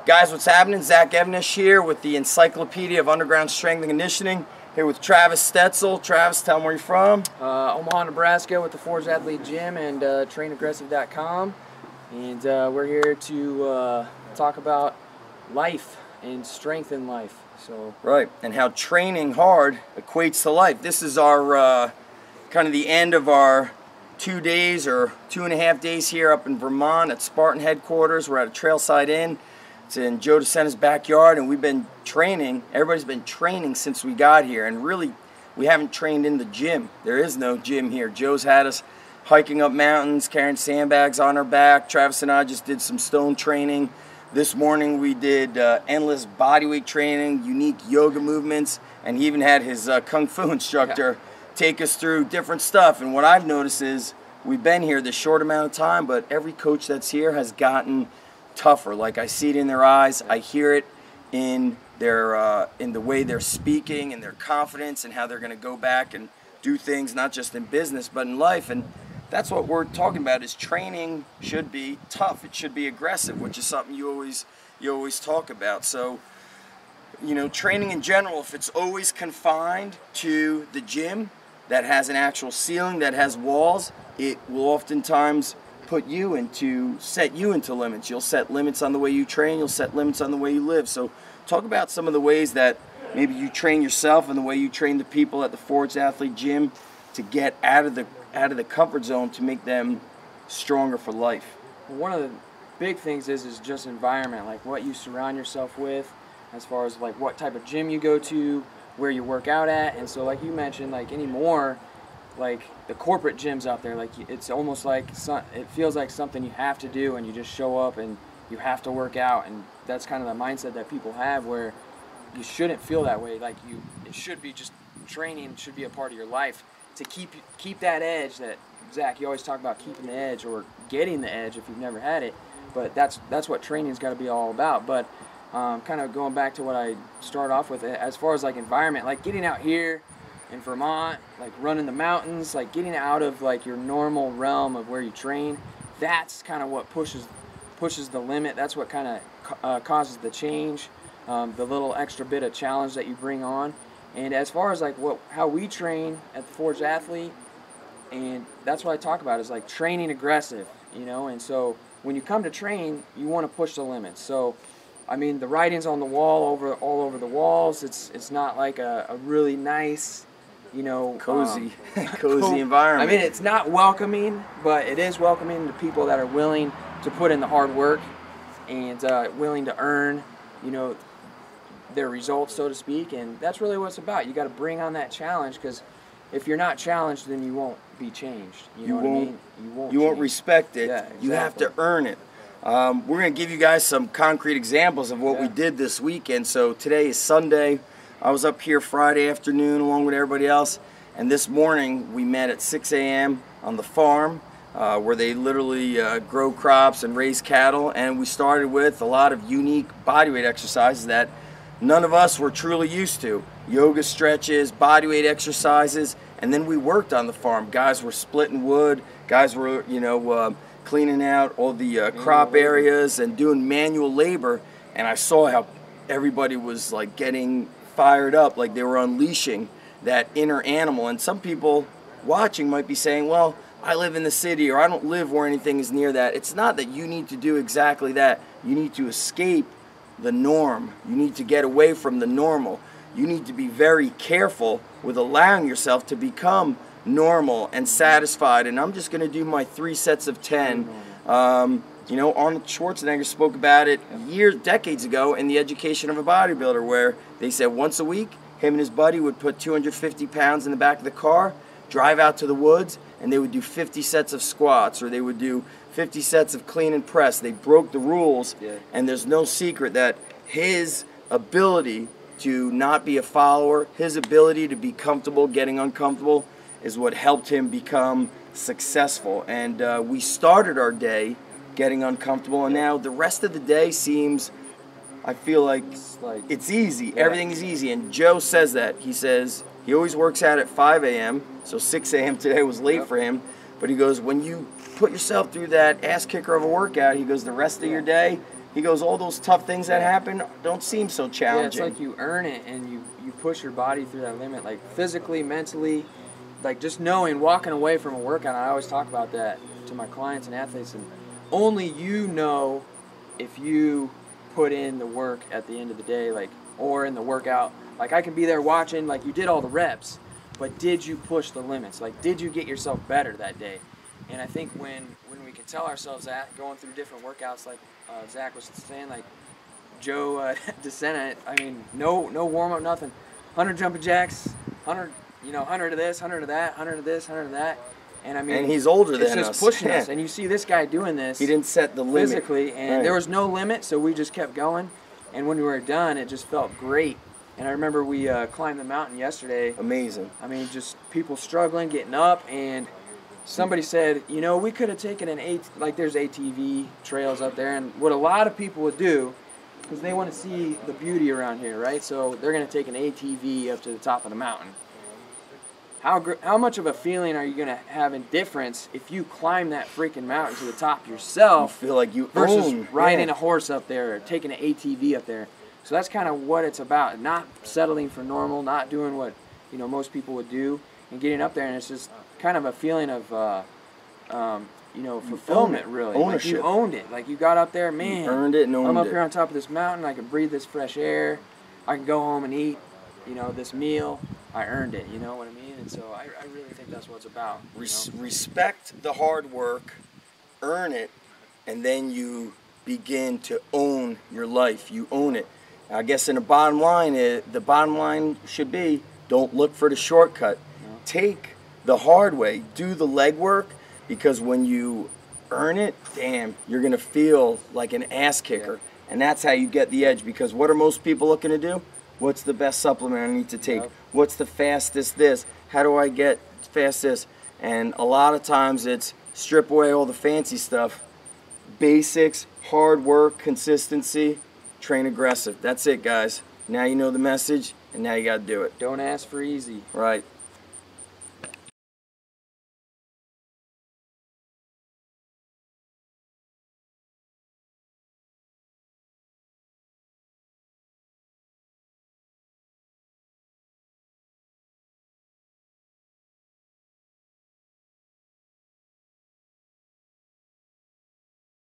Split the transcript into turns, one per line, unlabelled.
Guys, what's happening? Zach Even-Esh here with the Encyclopedia of Underground Strength and Conditioning. Here with Travis Stetzel. Travis, tell them where you're from.
Omaha, Nebraska with the Forge Athlete Gym and trainaggressive.com. And we're here to talk about life and strength in life.
Right, and how training hard equates to life. This is our kind of the end of our 2 days or 2.5 days here up in Vermont at Spartan headquarters. We're at a Trailside Inn. It's in Joe DeSena's backyard, and we've been training. Everybody's been training since we got here, and really, we haven't trained in the gym. There is no gym here. Joe's had us hiking up mountains, carrying sandbags on our back. Travis and I just did some stone training. This morning we did endless bodyweight training, unique yoga movements, and he even had his Kung Fu instructor take us through different stuff. And what I've noticed is we've been here this short amount of time, but every coach that's here has gotten tougher. Like, I see it in their eyes, I hear it in their in the way they're speaking and their confidence and how they're going to go back and do things not just in business but in life. And that's what we're talking about, is training should be tough. It should be aggressive, which is something you always talk about. So, you know, training in general, if it's always confined to the gym that has an actual ceiling, that has walls, it will oftentimes set you into limits. You'll set limits on the way you train, you'll set limits on the way you live. So talk about some of the ways that maybe you train yourself and the way you train the people at the Forge Athlete Gym to get out of the comfort zone to make them stronger for life.
Well, one of the big things is just environment, like what you surround yourself with, as far as like what type of gym you go to, where you work out at. And so like you mentioned, like anymore, like the corporate gyms out there, like it's almost like it feels like something you have to do, and you just show up and you have to work out. And that's kind of the mindset that people have, where you shouldn't feel that way. Like it should be just training should be a part of your life to keep that edge that, Zach, you always talk about, keeping the edge or getting the edge if you've never had it. But that's what training's got to be all about. But kind of going back to what I started off with, as far as like environment, like getting out here in Vermont, like running the mountains, like getting out of like your normal realm of where you train, that's kind of what pushes the limit. That's what kind of causes the change, the little extra bit of challenge that you bring on. And as far as like how we train at the Forge Athlete, and that's what I talk about, is like training aggressive, you know. And so when you come to train, you want to push the limits. So I mean, the writing's on the wall, all over the walls. It's not like a really nice, you know,
cozy environment.
I mean, it's not welcoming, but it is welcoming to people that are willing to put in the hard work and willing to earn, you know, their results, so to speak. And that's really what it's about. You got to bring on that challenge, because if you're not challenged, then you won't be changed. You know what I mean?
You won't respect it.
Yeah, exactly.
You have to earn it. We're going to give you guys some concrete examples of what we did this weekend. So today is Sunday. I was up here Friday afternoon along with everybody else, and this morning we met at 6 a.m. on the farm where they literally grow crops and raise cattle, and we started with a lot of unique bodyweight exercises that none of us were truly used to. Yoga stretches, bodyweight exercises, and then we worked on the farm. Guys were splitting wood, guys were, you know, cleaning out all the crop areas and doing manual labor, and I saw how everybody was like getting fired up, like they were unleashing that inner animal. And some people watching might be saying, well, I live in the city, or I don't live where anything is near that. It's not that you need to do exactly that. You need to escape the norm. You need to get away from the normal. You need to be very careful with allowing yourself to become normal and satisfied. And I'm just going to do my 3 sets of 10. You know, Arnold Schwarzenegger spoke about it decades ago in The Education of a Bodybuilder, where they said once a week, him and his buddy would put 250 pounds in the back of the car, drive out to the woods, and they would do 50 sets of squats, or they would do 50 sets of clean and press. They broke the rules, and there's no secret that his ability to not be a follower, his ability to be comfortable getting uncomfortable, is what helped him become successful. And we started our day getting uncomfortable, and now the rest of the day seems, I feel like it's easy. Everything is easy. And Joe says that. He says he always works out at 5 a.m., so 6 a.m. today was late for him. But he goes, when you put yourself through that ass kicker of a workout, he goes, the rest of your day, He goes, all those tough things that happen don't seem so
Yeah, it's
challenging.
like you earn it and you push your body through that limit, like physically, mentally, like just knowing, walking away from a workout. I always talk about that to my clients and athletes, and only you know if you put in the work at the end of the day, like, or in the workout. Like, I can be there watching, like, you did all the reps, but did you push the limits? Like, did you get yourself better that day? And I think when we can tell ourselves that, going through different workouts, like Zach was saying, like Joe DeSena, I mean, no warm-up, nothing. 100 jumping jacks, 100, 100 of this, 100 of that, 100 of this, 100 of that. And I mean,
and he's older than us.
It's just pushing us. And you see this guy doing this.
He didn't set the limit.
Physically, and
right.
There was no limit, so we just kept going. And when we were done, it just felt great. And I remember we climbed the mountain yesterday.
Amazing.
I mean, just people struggling, getting up, and somebody said, we could have taken like there's ATV trails up there, and what a lot of people would do, because they want to see the beauty around here, right? So they're going to take an ATV up to the top of the mountain. How much of a feeling are you going to have in difference if you climb that freaking mountain to the top yourself?
You feel like you
versus
own,
riding a horse up there or taking an ATV up there. So that's kind of what it's about. Not settling for normal, not doing what most people would do, and getting up there, and it's just kind of a feeling of fulfillment, really.
Ownership.
Like you owned it. Like you got up there, man.
You earned it and owned it.
I'm up here on top of this mountain. I can breathe this fresh air. I can go home and eat, this meal. I earned it. You know what I mean? And so I really think that's what it's about.
Respect the hard work, earn it, and then you begin to own your life. You own it. I guess in the bottom line should be, don't look for the shortcut. No. Take the hard way. Do the legwork, because when you earn it, damn, you're going to feel like an ass kicker. Yeah. And that's how you get the edge, because what are most people looking to do? What's the best supplement I need to take? Yep. What's the fastest this? How do I get fast this? And a lot of times it's strip away all the fancy stuff. Basics, hard work, consistency, train aggressive. That's it, guys. Now you know the message, and now you got to do it.
Don't ask for easy.
Right.